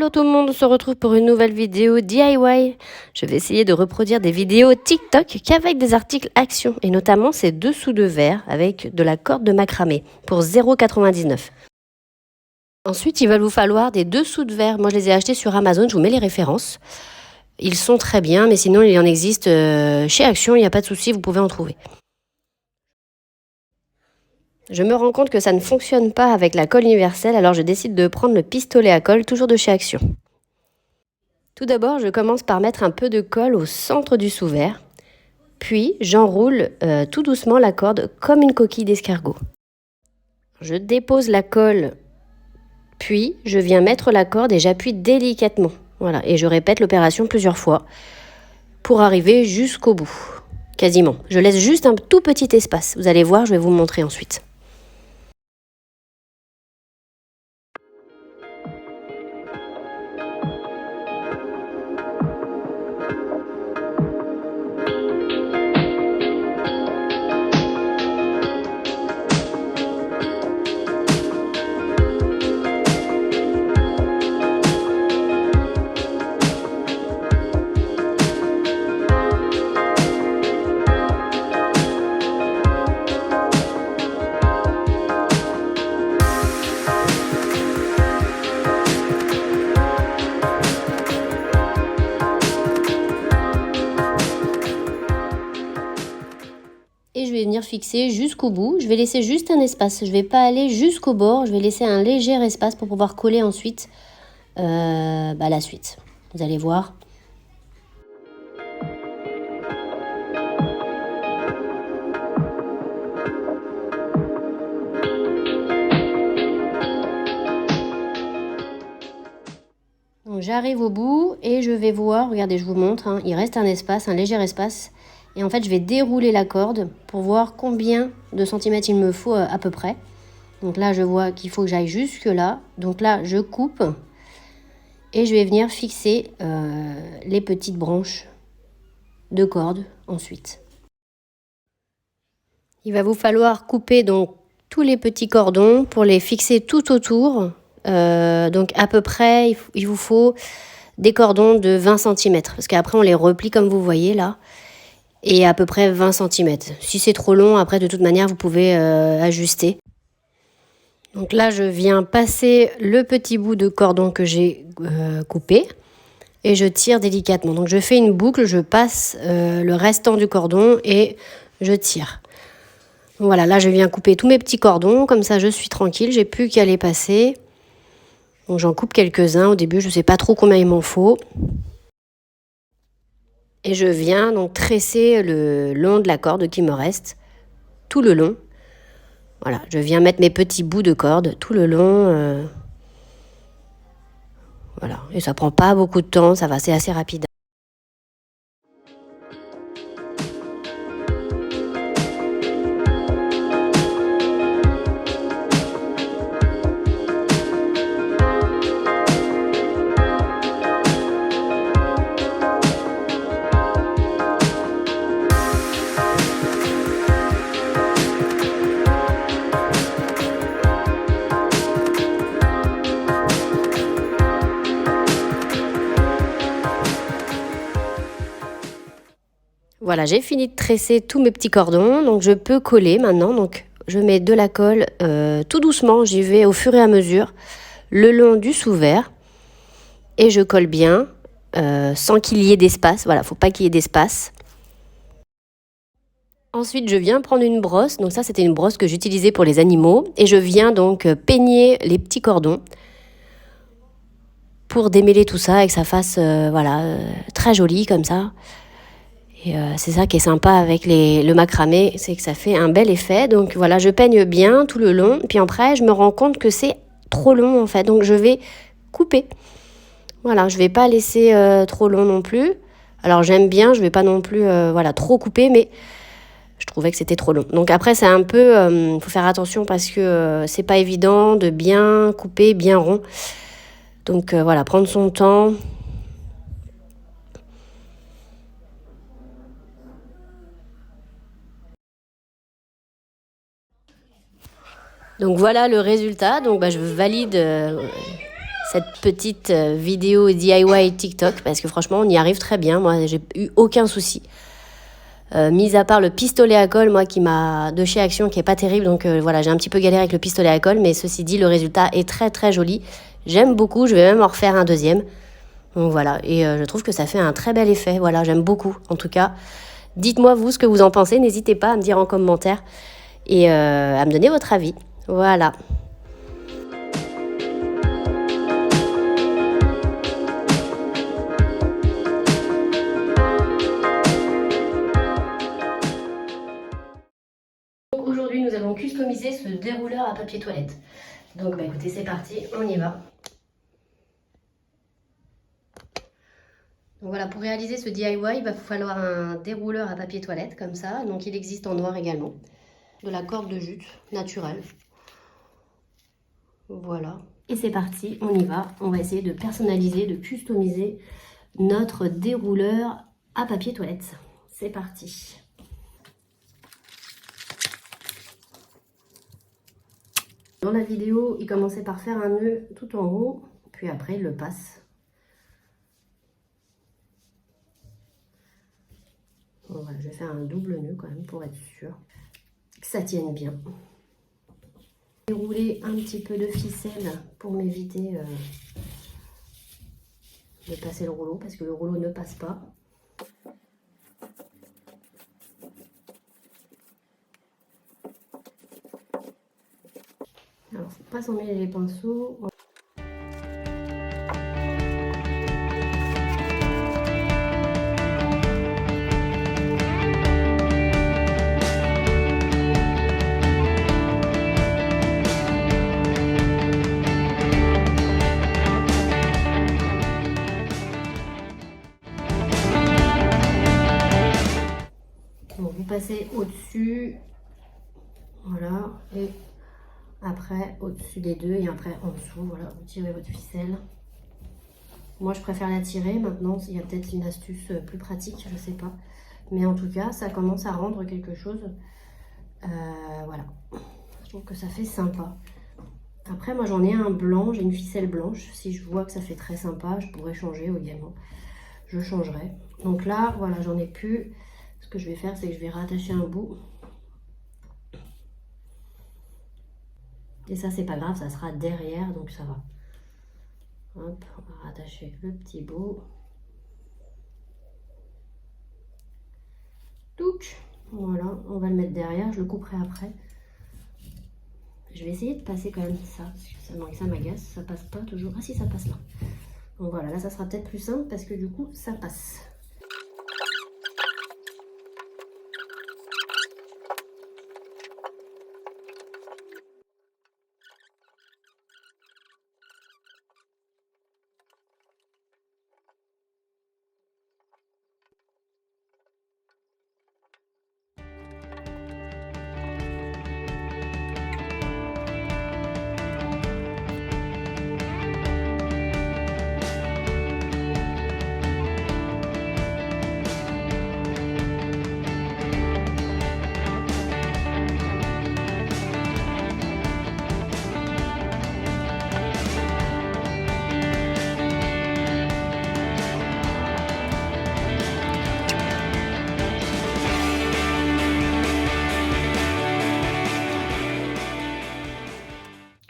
Hello tout le monde, on se retrouve pour une nouvelle vidéo DIY. Je vais essayer de reproduire des vidéos TikTok qu'avec des articles Action et notamment ces dessous de verre avec de la corde de macramé pour 0,99 €. Ensuite, il va vous falloir des dessous de verre. Moi, je les ai achetés sur Amazon, je vous mets les références. Ils sont très bien, mais sinon, il en existe chez Action, il n'y a pas de souci, vous pouvez en trouver. Je me rends compte que ça ne fonctionne pas avec la colle universelle, alors je décide de prendre le pistolet à colle, toujours de chez Action. Tout d'abord, je commence par mettre un peu de colle au centre du sous-verre, puis j'enroule tout doucement la corde comme une coquille d'escargot. Je dépose la colle, puis je viens mettre la corde et j'appuie délicatement. Voilà, et je répète l'opération plusieurs fois pour arriver jusqu'au bout, quasiment. Je laisse juste un tout petit espace. Vous allez voir, je vais vous montrer ensuite. Et je vais venir fixer jusqu'au bout. Je vais laisser juste un espace. Je ne vais pas aller jusqu'au bord. Je vais laisser un léger espace pour pouvoir coller ensuite la suite. Vous allez voir. Donc j'arrive au bout et je vais voir. Regardez, je vous montre. Hein, il reste un espace, un léger espace. Et en fait, je vais dérouler la corde pour voir combien de centimètres il me faut à peu près. Donc là, je vois qu'il faut que j'aille jusque là. Donc là, je coupe et je vais venir fixer les petites branches de corde ensuite. Il va vous falloir couper donc tous les petits cordons pour les fixer tout autour. Donc à peu près, il vous faut des cordons de 20 cm. Parce qu'après, on les replie comme vous voyez là. Et à peu près 20 cm. Si c'est trop long, après de toute manière, vous pouvez ajuster. Donc là, je viens passer le petit bout de cordon que j'ai coupé et je tire délicatement. Donc je fais une boucle, je passe le restant du cordon et je tire. Donc voilà, là je viens couper tous mes petits cordons, comme ça je suis tranquille, j'ai plus qu'à les passer. Donc j'en coupe quelques-uns, au début je ne sais pas trop combien il m'en faut. Et je viens donc tresser le long de la corde qui me reste, tout le long. Voilà, je viens mettre mes petits bouts de corde tout le long. Voilà, et ça prend pas beaucoup de temps, ça va, c'est assez rapide. Voilà, j'ai fini de tresser tous mes petits cordons, donc je peux coller maintenant. Donc je mets de la colle tout doucement, j'y vais au fur et à mesure, le long du sous-verre. Et je colle bien, sans qu'il y ait d'espace. Voilà, faut pas qu'il y ait d'espace. Ensuite, je viens prendre une brosse. Donc ça, c'était une brosse que j'utilisais pour les animaux. Et je viens donc peigner les petits cordons pour démêler tout ça et que ça fasse très joli comme ça. Et c'est ça qui est sympa avec le macramé, c'est que ça fait un bel effet. Donc voilà, je peigne bien tout le long. Puis après, je me rends compte que c'est trop long en fait. Donc je vais couper. Voilà, je ne vais pas laisser trop long non plus. Alors j'aime bien, je ne vais pas non plus trop couper, mais je trouvais que c'était trop long. Donc après, c'est un peu, faut faire attention parce que c'est pas évident de bien couper, bien rond. Donc voilà, prendre son temps. Donc voilà le résultat. Donc je valide cette petite vidéo DIY TikTok parce que franchement, on y arrive très bien. Moi, j'ai eu aucun souci. Mis à part le pistolet à colle, moi, de chez Action, qui est pas terrible. Donc voilà, j'ai un petit peu galéré avec le pistolet à colle. Mais ceci dit, le résultat est très très joli. J'aime beaucoup. Je vais même en refaire un deuxième. Donc voilà. Et je trouve que ça fait un très bel effet. Voilà, j'aime beaucoup. En tout cas, dites-moi vous ce que vous en pensez. N'hésitez pas à me dire en commentaire et à me donner votre avis. Voilà. Aujourd'hui, nous allons customiser ce dérouleur à papier toilette. Donc, bah, écoutez, c'est parti, on y va. Donc voilà, pour réaliser ce DIY, il va falloir un dérouleur à papier toilette, comme ça. Donc, il existe en noir également. De la corde de jute naturelle. Voilà. Et c'est parti, on y va. On va essayer de personnaliser, de customiser notre dérouleur à papier toilette. C'est parti. Dans la vidéo, il commençait par faire un nœud tout en haut, puis après il le passe. Bon, voilà, je vais faire un double nœud quand même pour être sûr que ça tienne bien. Dérouler un petit peu de ficelle pour m'éviter de passer le rouleau parce que le rouleau ne passe pas. Alors, faut pas s'en mêler les pinceaux. Donc, vous passez au-dessus, voilà, et après au-dessus des deux et après en dessous, voilà, vous tirez votre ficelle. Moi je préfère la tirer, maintenant il y a peut-être une astuce plus pratique, je sais pas. Mais en tout cas, ça commence à rendre quelque chose, voilà. Je trouve que ça fait sympa. Après moi j'en ai un blanc, j'ai une ficelle blanche. Si je vois que ça fait très sympa, je pourrais changer également. Je changerai. Donc là, voilà, j'en ai plus. Ce que je vais faire, c'est que je vais rattacher un bout. Et ça, c'est pas grave, ça sera derrière, donc ça va. Hop, on va rattacher le petit bout. Touc. Voilà, on va le mettre derrière, je le couperai après. Je vais essayer de passer quand même ça, parce que ça m'agace, ça passe pas toujours. Ah si, ça passe là. Donc voilà, là ça sera peut-être plus simple parce que du coup, ça passe.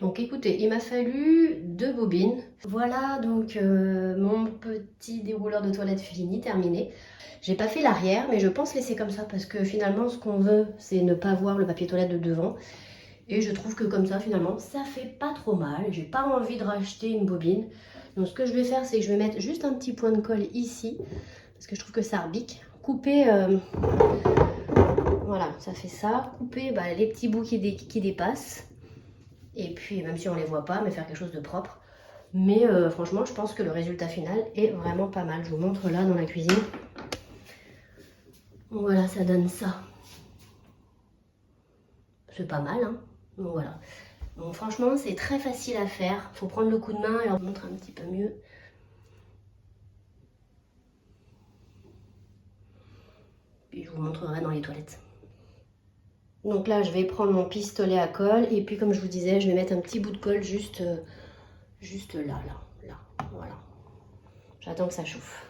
Donc écoutez, il m'a fallu 2 bobines. Voilà donc mon petit dérouleur de toilette fini, terminé. J'ai pas fait l'arrière, mais je pense laisser comme ça parce que finalement ce qu'on veut, c'est ne pas voir le papier toilette de devant. Et je trouve que comme ça, finalement, ça fait pas trop mal. J'ai pas envie de racheter une bobine. Donc ce que je vais faire, c'est que je vais mettre juste un petit point de colle ici, parce que je trouve que ça rebique. Couper, voilà, ça fait ça. Couper les petits bouts qui dépassent. Et puis, même si on les voit pas, mais faire quelque chose de propre. Mais franchement, je pense que le résultat final est vraiment pas mal. Je vous montre là dans la cuisine. Voilà, ça donne ça. C'est pas mal, hein. Donc voilà. Donc franchement, c'est très facile à faire. Faut prendre le coup de main et on montre un petit peu mieux. Puis je vous montrerai dans les toilettes. Donc là, je vais prendre mon pistolet à colle. Et puis, comme je vous disais, je vais mettre un petit bout de colle juste là. là, voilà. J'attends que ça chauffe.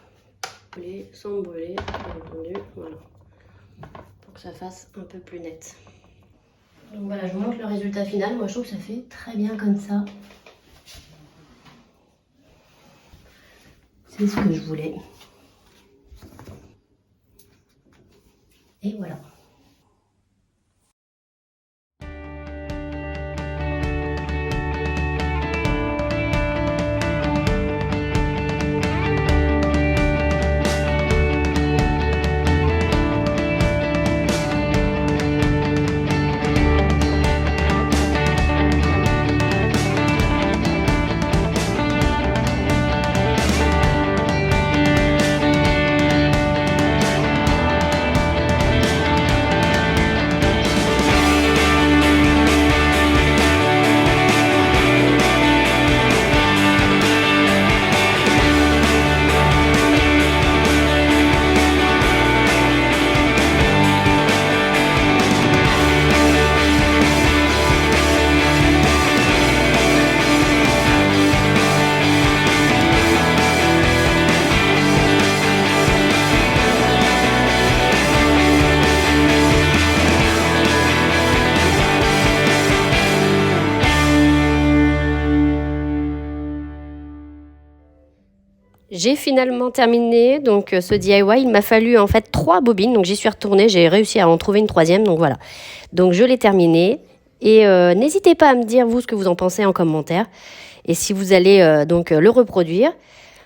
Brûler sans brûler, bien entendu, voilà. Pour que ça fasse un peu plus net. Donc voilà, je vous montre le résultat final. Moi, je trouve que ça fait très bien comme ça. C'est ce que je voulais. Et voilà. J'ai finalement terminé donc ce DIY. Il m'a fallu en fait 3 bobines, donc j'y suis retournée, j'ai réussi à en trouver une 3e, donc voilà. Donc je l'ai terminé et n'hésitez pas à me dire vous ce que vous en pensez en commentaire et si vous allez donc le reproduire.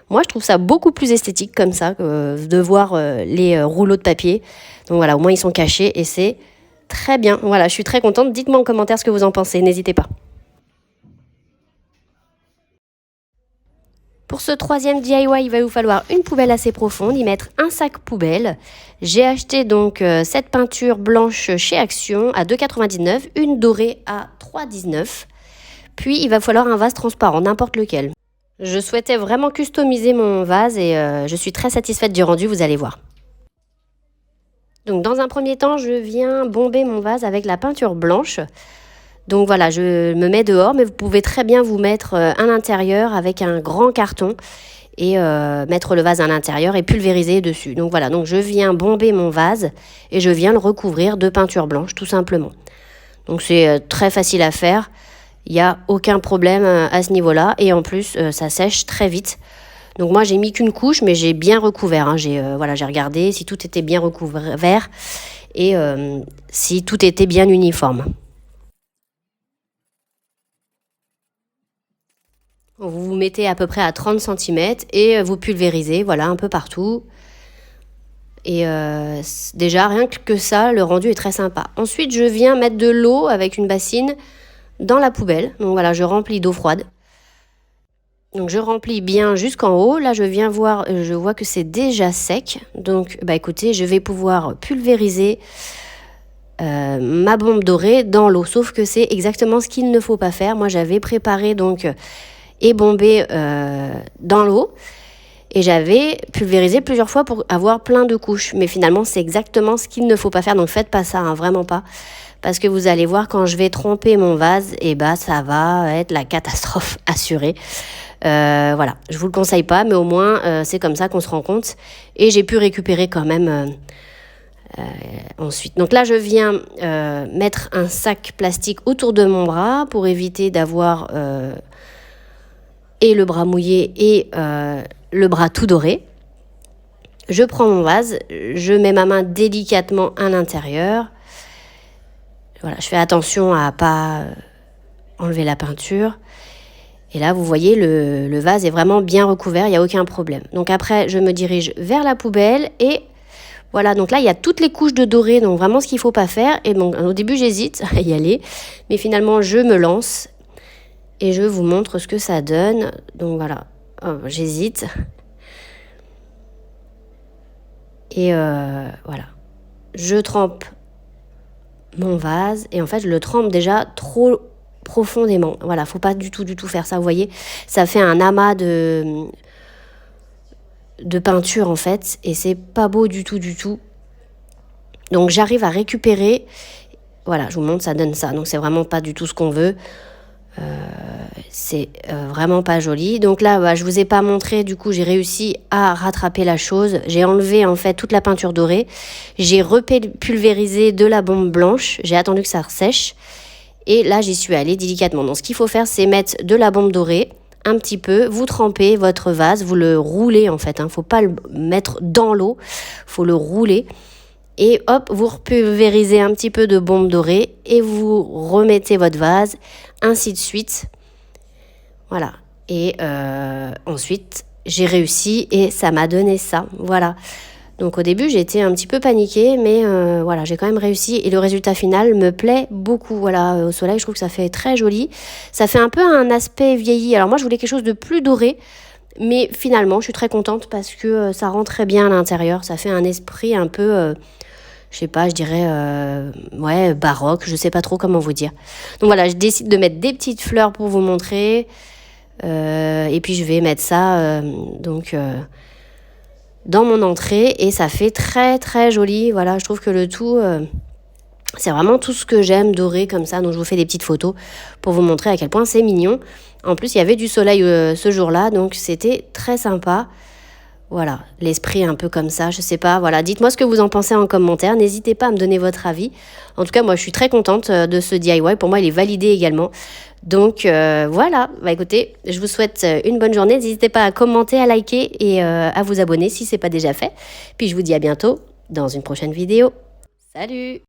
Moi je trouve ça beaucoup plus esthétique comme ça de voir les rouleaux de papier. Donc voilà, au moins ils sont cachés et c'est très bien. Voilà, je suis très contente. Dites-moi en commentaire ce que vous en pensez, n'hésitez pas. Pour ce 3e DIY, il va vous falloir une poubelle assez profonde, y mettre un sac poubelle. J'ai acheté donc cette peinture blanche chez Action à 2,99, une dorée à 3,19. Puis il va falloir un vase transparent, n'importe lequel. Je souhaitais vraiment customiser mon vase et je suis très satisfaite du rendu, vous allez voir. Donc dans un premier temps, je viens bomber mon vase avec la peinture blanche. Donc voilà, je me mets dehors, mais vous pouvez très bien vous mettre à l'intérieur avec un grand carton et mettre le vase à l'intérieur et pulvériser dessus. Donc voilà, donc je viens bomber mon vase et je viens le recouvrir de peinture blanche tout simplement. Donc c'est très facile à faire, il n'y a aucun problème à ce niveau-là et en plus ça sèche très vite. Donc moi j'ai mis qu'une couche mais j'ai bien recouvert, hein. J'ai regardé si tout était bien recouvert et si tout était bien uniforme. Vous vous mettez à peu près à 30 cm et vous pulvérisez, voilà, un peu partout. Et déjà, rien que ça, le rendu est très sympa. Ensuite, je viens mettre de l'eau avec une bassine dans la poubelle. Donc voilà, je remplis d'eau froide. Donc je remplis bien jusqu'en haut. Là, je viens voir, je vois que c'est déjà sec. Donc, bah écoutez, je vais pouvoir pulvériser ma bombe dorée dans l'eau. Sauf que c'est exactement ce qu'il ne faut pas faire. Moi, j'avais préparé donc et bombé dans l'eau. Et j'avais pulvérisé plusieurs fois pour avoir plein de couches. Mais finalement, c'est exactement ce qu'il ne faut pas faire. Donc, faites pas ça, hein, vraiment pas. Parce que vous allez voir, quand je vais tremper mon vase, et bah, ça va être la catastrophe assurée. Voilà, je vous le conseille pas, mais au moins, c'est comme ça qu'on se rend compte. Et j'ai pu récupérer quand même ensuite. Donc là, je viens mettre un sac plastique autour de mon bras pour éviter d'avoir et le bras mouillé et le bras tout doré. Je prends mon vase, je mets ma main délicatement à l'intérieur. Voilà, je fais attention à pas enlever la peinture. Et là, vous voyez, le vase est vraiment bien recouvert, il n'y a aucun problème. Donc après, je me dirige vers la poubelle et voilà. Donc là, il y a toutes les couches de doré, donc vraiment ce qu'il ne faut pas faire. Et donc, au début, j'hésite à y aller, mais finalement, je me lance et je vous montre ce que ça donne. Donc voilà, j'hésite. Et voilà, je trempe mon vase et en fait, je le trempe déjà trop profondément. Voilà, faut pas du tout faire ça, vous voyez. Ça fait un amas de peinture en fait et c'est pas beau du tout. Donc j'arrive à récupérer. Voilà, je vous montre, ça donne ça. Donc c'est vraiment pas du tout ce qu'on veut. C'est vraiment pas joli. Donc là, bah, je vous ai pas montré, du coup j'ai réussi à rattraper la chose. J'ai enlevé en fait toute la peinture dorée. J'ai repulvérisé de la bombe blanche. J'ai attendu que ça ressèche. Et là, j'y suis allée délicatement. Donc ce qu'il faut faire, c'est mettre de la bombe dorée, un petit peu. Vous trempez votre vase, vous le roulez en fait. Faut pas le mettre dans l'eau, faut le rouler. Et hop, vous repulvérisez un petit peu de bombe dorée et vous remettez votre vase, ainsi de suite. Voilà. Et ensuite, j'ai réussi et ça m'a donné ça. Voilà. Donc au début, j'ai été un petit peu paniquée, mais voilà, j'ai quand même réussi. Et le résultat final me plaît beaucoup. Voilà, au soleil, je trouve que ça fait très joli. Ça fait un peu un aspect vieilli. Alors moi, je voulais quelque chose de plus doré. Mais finalement, je suis très contente parce que ça rend très bien à l'intérieur. Ça fait un esprit un peu... je sais pas, je dirais, ouais, baroque, je sais pas trop comment vous dire. Donc voilà, je décide de mettre des petites fleurs pour vous montrer. Et puis je vais mettre ça, dans mon entrée. Et ça fait très très joli. Voilà, je trouve que le tout, c'est vraiment tout ce que j'aime, doré comme ça. Donc je vous fais des petites photos pour vous montrer à quel point c'est mignon. En plus, il y avait du soleil ce jour-là, donc c'était très sympa. Voilà, l'esprit un peu comme ça, je sais pas. Voilà, dites-moi ce que vous en pensez en commentaire. N'hésitez pas à me donner votre avis. En tout cas, moi, je suis très contente de ce DIY. Pour moi, il est validé également. Donc, voilà. Bah, écoutez, je vous souhaite une bonne journée. N'hésitez pas à commenter, à liker et à vous abonner si ce n'est pas déjà fait. Puis, je vous dis à bientôt dans une prochaine vidéo. Salut!